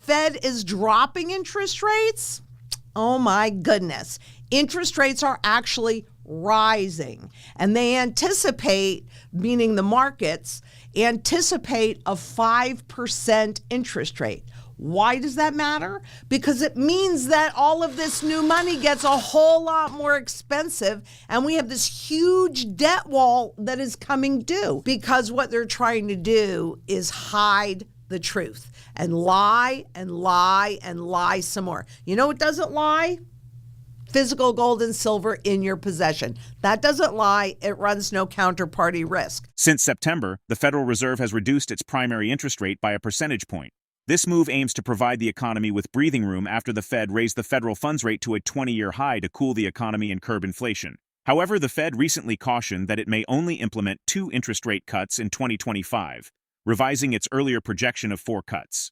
Fed is dropping interest rates, oh my goodness, interest rates are actually rising. And they anticipate, meaning the markets, anticipate a 5% interest rate. Why does that matter? Because it means that all of this new money gets a whole lot more expensive, and we have this huge debt wall that is coming due, because what they're trying to do is hide the truth and lie and lie and lie some more. You know what doesn't lie? Physical gold and silver in your possession. That doesn't lie. It runs no counterparty risk. Since September, the Federal Reserve has reduced its primary interest rate by a percentage point. This move aims to provide the economy with breathing room after the Fed raised the federal funds rate to a 20-year high to cool the economy and curb inflation. However, the Fed recently cautioned that it may only implement 2 interest rate cuts in 2025, revising its earlier projection of 4 cuts.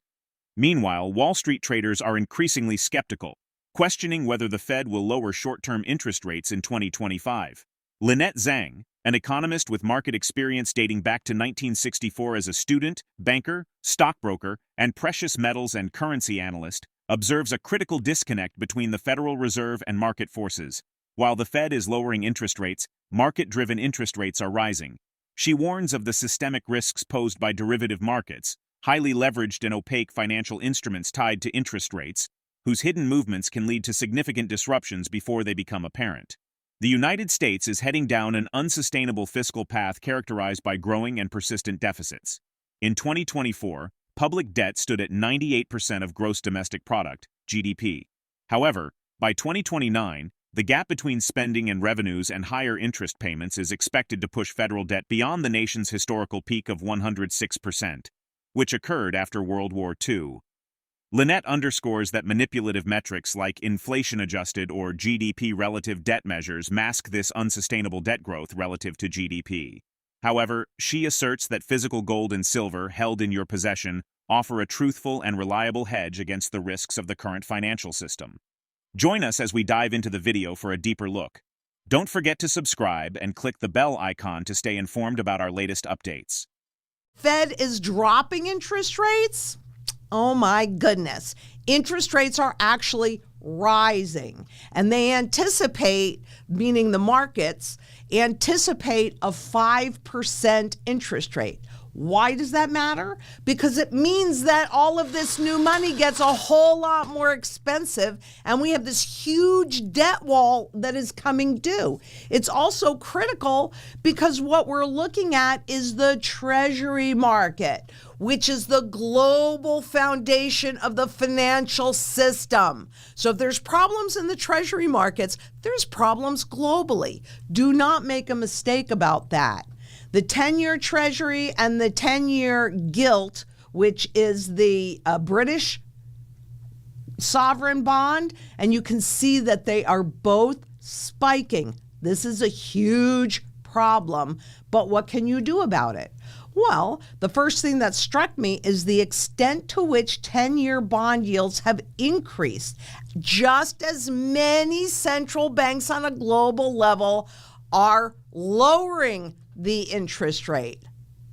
Meanwhile, Wall Street traders are increasingly skeptical, questioning whether the Fed will lower short-term interest rates in 2025. Lynette Zang, an economist with market experience dating back to 1964 as a student, banker, stockbroker, and precious metals and currency analyst, observes a critical disconnect between the Federal Reserve and market forces. While the Fed is lowering interest rates, market-driven interest rates are rising. She warns of the systemic risks posed by derivative markets, highly leveraged and opaque financial instruments tied to interest rates, whose hidden movements can lead to significant disruptions before they become apparent. The United States is heading down an unsustainable fiscal path characterized by growing and persistent deficits. In 2024, public debt stood at 98% of gross domestic product, GDP. However, by 2029, the gap between spending and revenues and higher interest payments is expected to push federal debt beyond the nation's historical peak of 106%, which occurred after World War II. Lynette underscores that manipulative metrics like inflation-adjusted or GDP relative debt measures mask this unsustainable debt growth relative to GDP. However, she asserts that physical gold and silver held in your possession offer a truthful and reliable hedge against the risks of the current financial system. Join us as we dive into the video for a deeper look. Don't forget to subscribe and click the bell icon to stay informed about our latest updates. Fed is dropping interest rates? Oh my goodness. Interest rates are actually rising, and they anticipate, meaning the markets, anticipate a 5% interest rate. Why does that matter? Because it means that all of this new money gets a whole lot more expensive, and we have this huge debt wall that is coming due. It's also critical because what we're looking at is the Treasury market, which is the global foundation of the financial system. So if there's problems in the Treasury markets, there's problems globally. Do not make a mistake about that. The 10-year Treasury and the 10-year gilt, which is the British sovereign bond, and you can see that they are both spiking. This is a huge problem, but what can you do about it? Well, the first thing that struck me is the extent to which 10-year bond yields have increased. Just as many central banks on a global level are lowering the interest rate.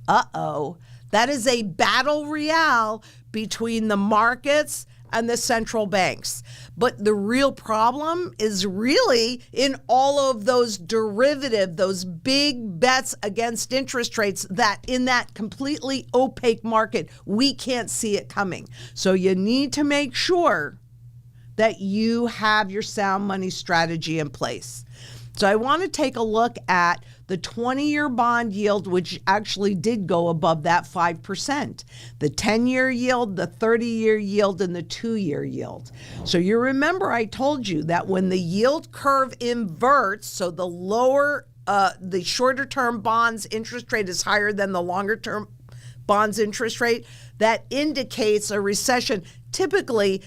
That is a battle royale between the markets and the central banks. But the real problem is really in all of those derivative, those big bets against interest rates that in that completely opaque market, we can't see it coming. So you need to make sure that you have your sound money strategy in place. So I want to take a look at the 20-year bond yield, which actually did go above that 5%, the 10-year yield, the 30-year yield, and the 2-year yield. So you remember I told you that when the yield curve inverts, so the lower, the shorter term bonds interest rate is higher than the longer term bonds interest rate, that indicates a recession, typically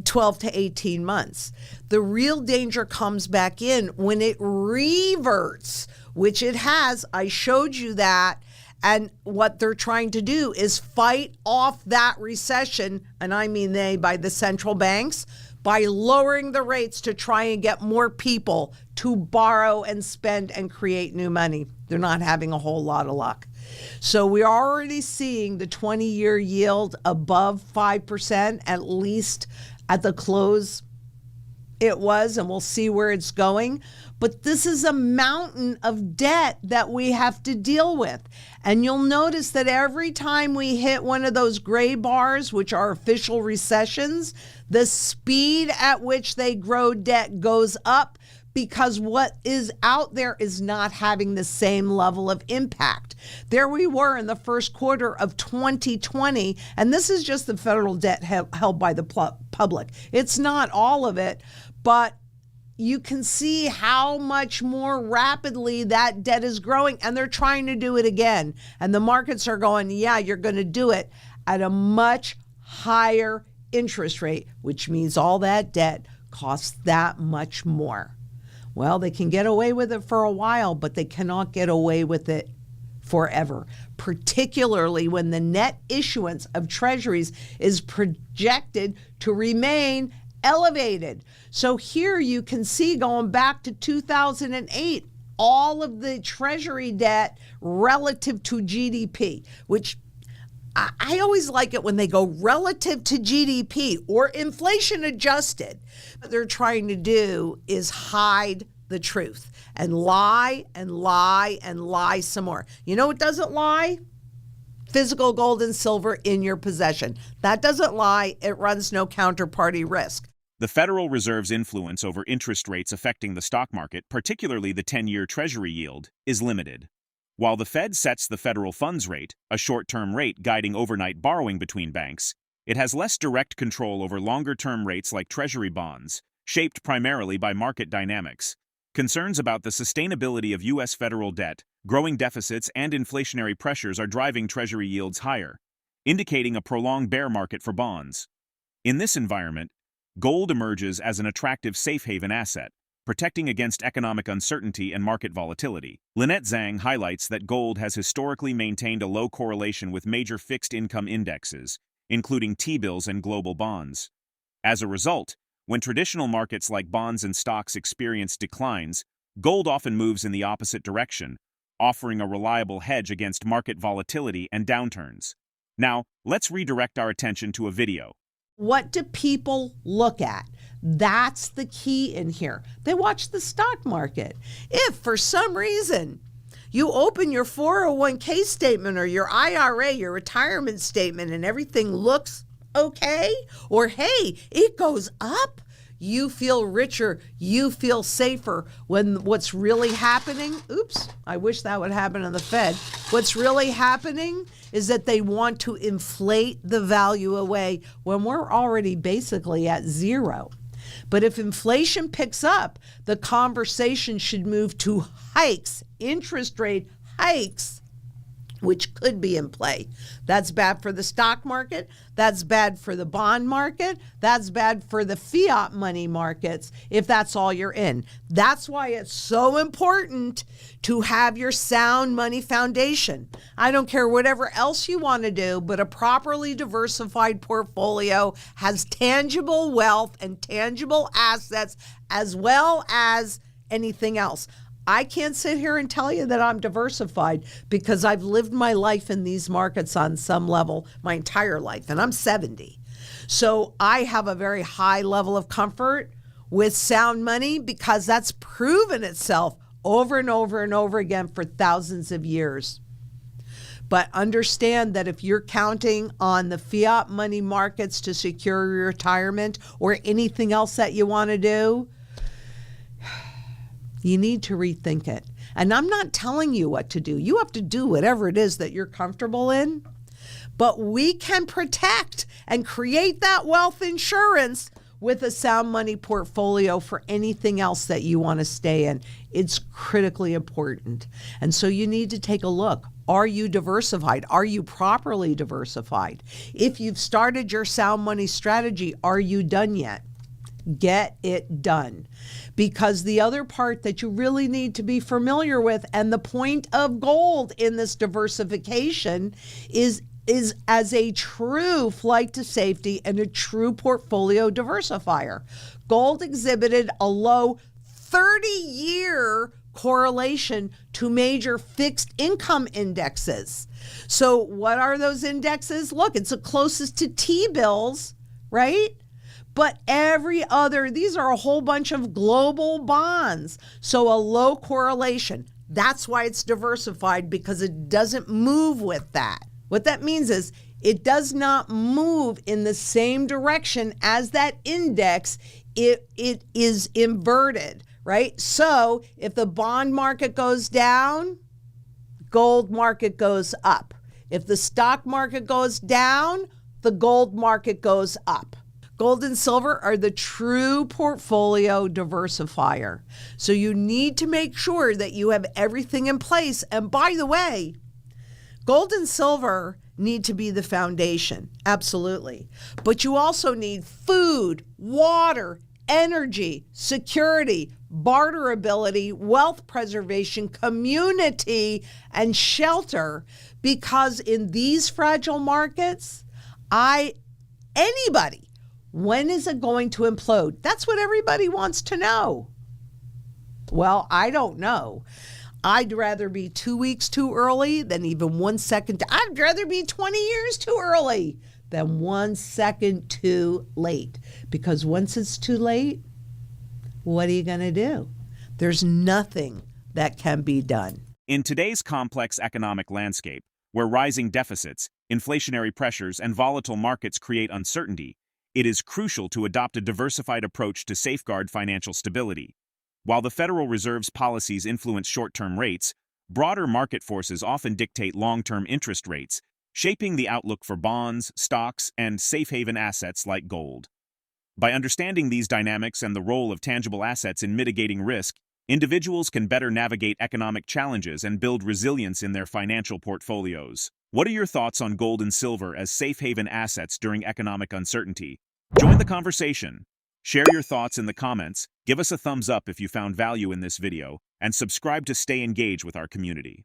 12 to 18 months. The real danger comes back in when it reverts, which it has. I showed you that. And what they're trying to do is fight off that recession, and I mean they by the central banks, by lowering the rates to try and get more people to borrow and spend and create new money. They're not having a whole lot of luck. So we're already seeing the 20-year yield above 5%, at least at the close it was, and we'll see where it's going. But this is a mountain of debt that we have to deal with. And you'll notice that every time we hit one of those gray bars, which are official recessions, the speed at which they grow debt goes up, because what is out there is not having the same level of impact. There we were in the first quarter of 2020, and this is just the federal debt held by the public. It's not all of it, but you can see how much more rapidly that debt is growing, and they're trying to do it again. And the markets are going, yeah, you're going to do it at a much higher interest rate, which means all that debt costs that much more. Well, they can get away with it for a while, but they cannot get away with it forever, particularly when the net issuance of treasuries is projected to remain elevated. So here you can see, going back to 2008, all of the treasury debt relative to GDP, which I always like it when they go relative to GDP or inflation adjusted. What they're trying to do is hide the truth and lie and lie and lie some more. You know what doesn't lie? Physical gold and silver in your possession. That doesn't lie. It runs no counterparty risk. The Federal Reserve's influence over interest rates affecting the stock market, particularly the 10-year Treasury yield, is limited. While the Fed sets the federal funds rate, a short-term rate guiding overnight borrowing between banks, it has less direct control over longer-term rates like Treasury bonds, shaped primarily by market dynamics. Concerns about the sustainability of U.S. federal debt, growing deficits, and inflationary pressures are driving Treasury yields higher, indicating a prolonged bear market for bonds. In this environment, gold emerges as an attractive safe haven asset, protecting against economic uncertainty and market volatility. Lynette Zang highlights that gold has historically maintained a low correlation with major fixed income indexes, including T-bills and global bonds. As a result, when traditional markets like bonds and stocks experience declines, gold often moves in the opposite direction, offering a reliable hedge against market volatility and downturns. Now, let's redirect our attention to a video. What do people look at? That's the key in here. They watch the stock market. If for some reason you open your 401k statement or your IRA, your retirement statement, and everything looks okay, or hey, it goes up, you feel richer, you feel safer, when what's really happening, I wish that would happen in the Fed. What's really happening is that they want to inflate the value away when we're already basically at zero. But if inflation picks up, the conversation should move to hikes, interest rate hikes, which could be in play. That's bad for the stock market. That's bad for the bond market. That's bad for the fiat money markets if that's all you're in. That's why it's so important to have your sound money foundation. I don't care whatever else you want to do, but a properly diversified portfolio has tangible wealth and tangible assets as well as anything else. I can't sit here and tell you that I'm diversified because I've lived my life in these markets on some level my entire life, and I'm 70. So I have a very high level of comfort with sound money because that's proven itself over and over and over again for thousands of years. But understand that if you're counting on the fiat money markets to secure your retirement or anything else that you want to do, you need to rethink it. And I'm not telling you what to do. You have to do whatever it is that you're comfortable in. But we can protect and create that wealth insurance with a sound money portfolio for anything else that you want to stay in. It's critically important. And so you need to take a look. Are you diversified? Are you properly diversified? If you've started your sound money strategy, are you done yet? Get it done. Because the other part that you really need to be familiar with, and the point of gold in this diversification is as a true flight to safety and a true portfolio diversifier. Gold exhibited a low 30-year correlation to major fixed income indexes. So what are those indexes? Look, it's the closest to T-bills, right? But these are a whole bunch of global bonds. So a low correlation. That's why it's diversified, because it doesn't move with that. What that means is it does not move in the same direction as that index. It is inverted, right? So if the bond market goes down, gold market goes up. If the stock market goes down, the gold market goes up. Gold and silver are the true portfolio diversifier. So you need to make sure that you have everything in place. And by the way, gold and silver need to be the foundation, absolutely. But you also need food, water, energy, security, barterability, wealth preservation, community, and shelter. Because in these fragile markets, when is it going to implode? That's what everybody wants to know. Well, I don't know. I'd rather be 2 weeks too early than even 1 second. I'd rather be 20 years too early than 1 second too late. Because once it's too late, what are you going to do? There's nothing that can be done. In today's complex economic landscape, where rising deficits, inflationary pressures, and volatile markets create uncertainty, it is crucial to adopt a diversified approach to safeguard financial stability. While the Federal Reserve's policies influence short-term rates, broader market forces often dictate long-term interest rates, shaping the outlook for bonds, stocks, and safe-haven assets like gold. By understanding these dynamics and the role of tangible assets in mitigating risk, individuals can better navigate economic challenges and build resilience in their financial portfolios. What are your thoughts on gold and silver as safe-haven assets during economic uncertainty? Join the conversation. Share your thoughts in the comments, give us a thumbs up if you found value in this video, and subscribe to stay engaged with our community.